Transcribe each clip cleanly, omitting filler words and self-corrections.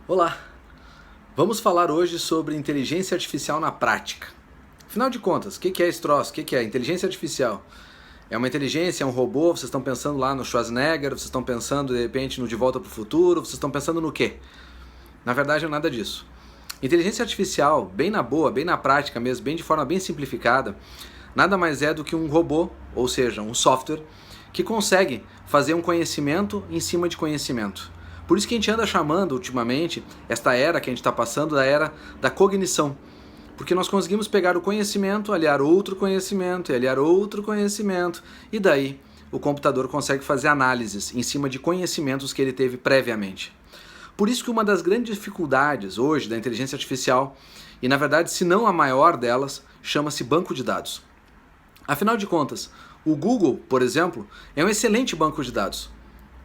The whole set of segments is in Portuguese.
Olá! Vamos falar hoje sobre inteligência artificial na prática. Afinal de contas, o que é esse troço? O que é inteligência artificial? É uma inteligência, é um robô? Vocês estão pensando lá no Schwarzenegger? Vocês estão pensando de repente no De Volta para o Futuro? Vocês estão pensando no quê? Na verdade é nada disso. Inteligência artificial, bem na boa, bem na prática mesmo, bem de forma bem simplificada, nada mais é do que um robô, ou seja, um software, que consegue fazer um conhecimento em cima de conhecimento. Por isso que a gente anda chamando ultimamente, esta era que a gente está passando, da era da cognição. Porque nós conseguimos pegar o conhecimento, aliar outro conhecimento, e aliar outro conhecimento, e daí o computador consegue fazer análises em cima de conhecimentos que ele teve previamente. Por isso que uma das grandes dificuldades hoje da inteligência artificial, e na verdade se não a maior delas, chama-se banco de dados. Afinal de contas, o Google, por exemplo, é um excelente banco de dados.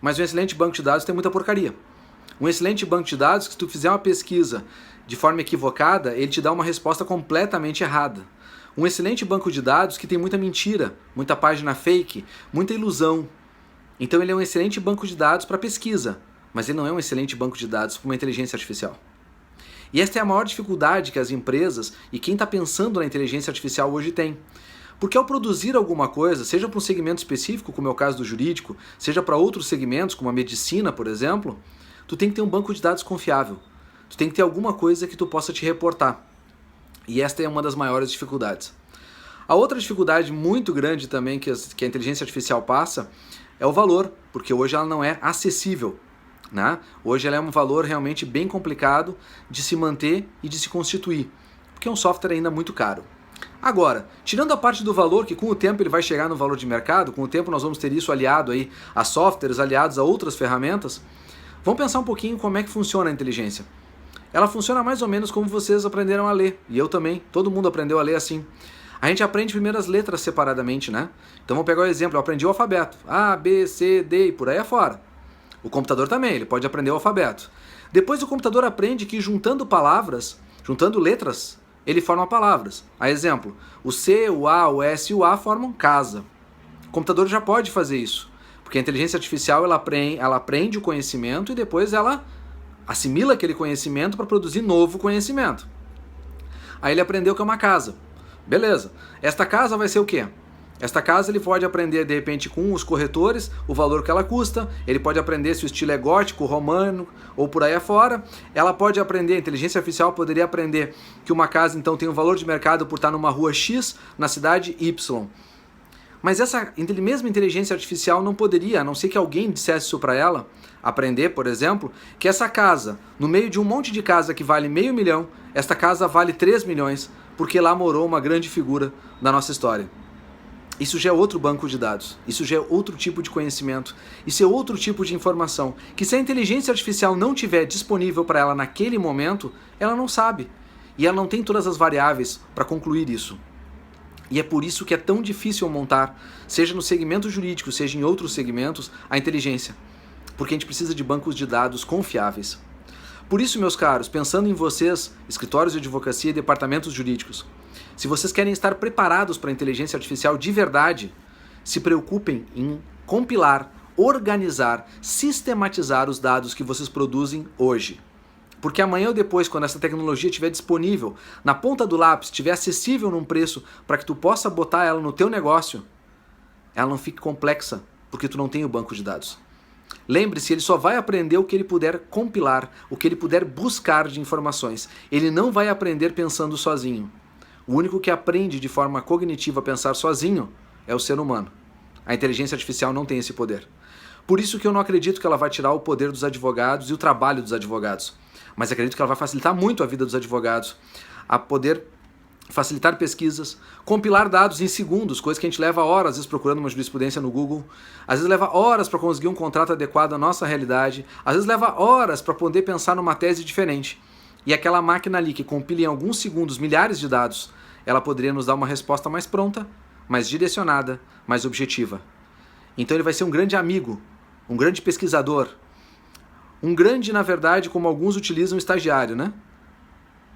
Mas um excelente banco de dados tem muita porcaria. Um excelente banco de dados, que se tu fizer uma pesquisa de forma equivocada, ele te dá uma resposta completamente errada. Um excelente banco de dados que tem muita mentira, muita página fake, muita ilusão. Então ele é um excelente banco de dados para pesquisa, mas ele não é um excelente banco de dados para uma inteligência artificial. E esta é a maior dificuldade que as empresas e quem está pensando na inteligência artificial hoje tem. Porque ao produzir alguma coisa, seja para um segmento específico, como é o caso do jurídico, seja para outros segmentos, como a medicina, por exemplo, tu tem que ter um banco de dados confiável. Tu tem que ter alguma coisa que tu possa te reportar. E esta é uma das maiores dificuldades. A outra dificuldade muito grande também que a inteligência artificial passa é o valor, porque hoje ela não é acessível, né? Hoje ela é um valor realmente bem complicado de se manter e de se constituir, porque é um software ainda muito caro. Agora, tirando a parte do valor, que com o tempo ele vai chegar no valor de mercado, com o tempo nós vamos ter isso aliado aí a softwares, aliados a outras ferramentas, vamos pensar um pouquinho como é que funciona a inteligência. Ela funciona mais ou menos como vocês aprenderam a ler, e eu também, todo mundo aprendeu a ler assim. A gente aprende primeiro as letras separadamente, né? Então vamos pegar o exemplo, eu aprendi o alfabeto, A, B, C, D e por aí afora. O computador também, ele pode aprender o alfabeto. Depois o computador aprende que juntando palavras, juntando letras, ele forma palavras. A exemplo, o C, o A, o S e o A formam casa. O computador já pode fazer isso, porque a inteligência artificial ela aprende o conhecimento e depois ela assimila aquele conhecimento para produzir novo conhecimento. Aí ele aprendeu que é uma casa. Beleza. Esta casa vai ser o quê? Esta casa ele pode aprender de repente com os corretores o valor que ela custa, ele pode aprender se o estilo é gótico, romano ou por aí afora. Ela pode aprender, a inteligência artificial poderia aprender que uma casa então tem um valor de mercado por estar numa rua X na cidade Y. Mas essa mesma inteligência artificial não poderia, a não ser que alguém dissesse isso para ela, aprender, por exemplo, que essa casa, no meio de um monte de casa que vale $500 mil, esta casa vale 3 milhões, porque lá morou uma grande figura da nossa história. Isso já é outro banco de dados, isso já é outro tipo de conhecimento, isso é outro tipo de informação, que se a inteligência artificial não tiver disponível para ela naquele momento, ela não sabe. E ela não tem todas as variáveis para concluir isso. E é por isso que é tão difícil montar, seja no segmento jurídico, seja em outros segmentos, a inteligência. Porque a gente precisa de bancos de dados confiáveis. Por isso, meus caros, pensando em vocês, escritórios de advocacia e departamentos jurídicos, se vocês querem estar preparados para a inteligência artificial de verdade, se preocupem em compilar, organizar, sistematizar os dados que vocês produzem hoje. Porque amanhã ou depois, quando essa tecnologia estiver disponível, na ponta do lápis, estiver acessível num preço para que tu possa botar ela no teu negócio, ela não fique complexa, porque tu não tem o banco de dados. Lembre-se, ele só vai aprender o que ele puder compilar, o que ele puder buscar de informações. Ele não vai aprender pensando sozinho. O único que aprende de forma cognitiva a pensar sozinho é o ser humano. A inteligência artificial não tem esse poder. Por isso que eu não acredito que ela vai tirar o poder dos advogados e o trabalho dos advogados. Mas acredito que ela vai facilitar muito a vida dos advogados, a poder facilitar pesquisas, compilar dados em segundos, coisa que a gente leva horas, às vezes, procurando uma jurisprudência no Google, às vezes leva horas para conseguir um contrato adequado à nossa realidade, às vezes leva horas para poder pensar numa tese diferente. E aquela máquina ali que compila em alguns segundos milhares de dados, ela poderia nos dar uma resposta mais pronta, mais direcionada, mais objetiva. Então ele vai ser um grande amigo, um grande pesquisador, um grande, na verdade, como alguns utilizam, estagiário, né?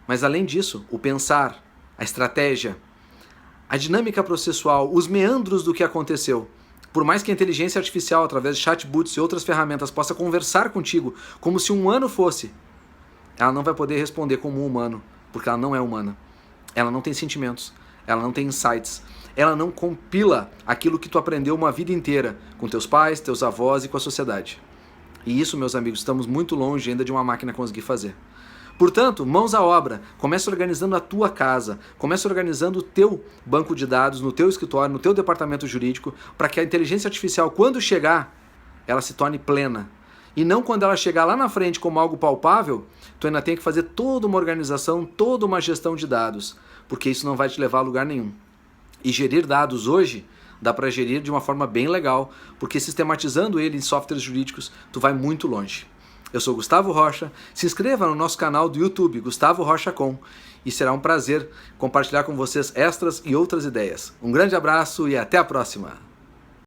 Mas além disso, o pensar, a estratégia, a dinâmica processual, os meandros do que aconteceu. Por mais que a inteligência artificial, através de chatbots e outras ferramentas, possa conversar contigo como se um ano fosse, ela não vai poder responder como um humano, porque ela não é humana. Ela não tem sentimentos, ela não tem insights, ela não compila aquilo que tu aprendeu uma vida inteira com teus pais, teus avós e com a sociedade. E isso, meus amigos, estamos muito longe ainda de uma máquina conseguir fazer. Portanto, mãos à obra, comece organizando a tua casa, comece organizando o teu banco de dados, no teu escritório, no teu departamento jurídico, para que a inteligência artificial, quando chegar, ela se torne plena. E não quando ela chegar lá na frente como algo palpável, tu ainda tem que fazer toda uma organização, toda uma gestão de dados, porque isso não vai te levar a lugar nenhum. E gerir dados hoje, dá para gerir de uma forma bem legal, porque sistematizando ele em softwares jurídicos, tu vai muito longe. Eu sou Gustavo Rocha, se inscreva no nosso canal do YouTube, Gustavo Rocha Com, e será um prazer compartilhar com vocês estas e outras ideias. Um grande abraço e até a próxima!